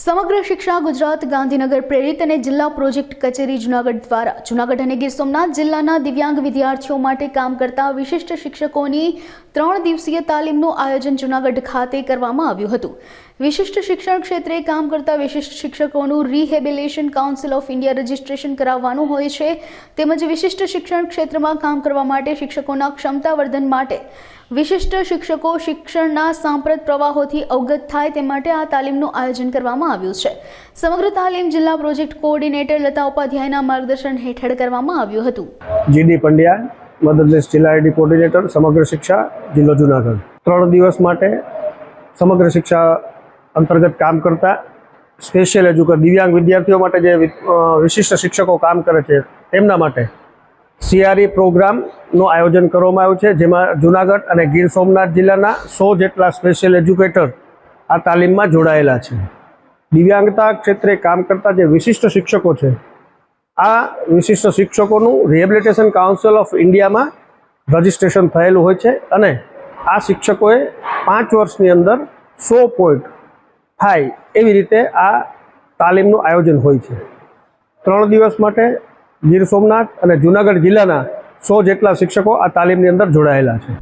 સમગ્ર શિક્ષા ગુજરાત ગાંધીનગર પ્રેરિત અને જિલ્લા પ્રોજેક્ટ કચેરી જૂનાગઢ દ્વારા જૂનાગઢ અને ગીર સોમનાથ જિલ્લાના દિવ્યાંગ વિદ્યાર્થીઓ માટે કામ કરતા વિશિષ્ટ શિક્ષકોની 3 દિવસીય તાલીમનું આયોજન જૂનાગઢ ખાતે કરવામાં આવ્યું હતું। વિશિષ્ટ શિક્ષણ ક્ષેત્રે કામ કરતા વિશિષ્ટ શિક્ષકોનું rehabilitation council of India registration કરાવવાનું હોય છે તેમજ વિશિષ્ટ શિક્ષણ ક્ષેત્રમાં કામ કરવા માટે શિક્ષકોના ક્ષમતાવર્ધન માટે વિશિષ્ટ શિક્ષકો શિક્ષણના સાંપ્રત પ્રવાહોથી અવગત થાય તે માટે આ તાલીમનું આયોજન કરવામાં આવ્યું છે। સમગ્ર તાલીમ જિલ્લા પ્રોજેક્ટ કોઓર્ડિનેટર લતા ઉપાધ્યાયના માર્ગદર્શન હેઠળ કરવામાં આવ્યું હતું। જીડી પંડ્યા, મદદનીશ જિલ્લા આઈડી કોઓર્ડિનેટર, સમગ્ર શિક્ષા, જિલ્લો જૂનાગઢ। 3 દિવસ માટે સમગ્ર શિક્ષા અંતર્ગત કામ કરતા સ્પેશિયલ એજ્યુકેટર દિવ્યાંગ વિદ્યાર્થીઓ માટે જે વિશિષ્ટ શિક્ષકો કામ કરે છે તેમના માટે CRE પ્રોગ્રામનું આયોજન કરવામાં આવ્યું છે, જેમાં જૂનાગઢ અને ગીર સોમનાથ જિલ્લાના 100 જેટલા સ્પેશિયલ એજ્યુકેટર આ તાલીમમાં જોડાયેલા છે। દિવ્યાંગતા ક્ષેત્રે કામ કરતા જે વિશિષ્ટ શિક્ષકો છે, આ વિશિષ્ટ શિક્ષકોનું રિહેબિલિટેશન કાઉન્સિલ ઓફ ઇન્ડિયામાં રજિસ્ટ્રેશન થયેલું હોય છે અને આ શિક્ષકોએ 5 વર્ષની અંદર 100 પોઈન્ટ થાય એવી રીતે આ તાલીમનું આયોજન હોય છે। 3 દિવસ માટે ગીર સોમનાથ અને જૂનાગઢ જિલ્લાના 100 જેટલા શિક્ષકો આ તાલીમની અંદર જોડાયેલા છે।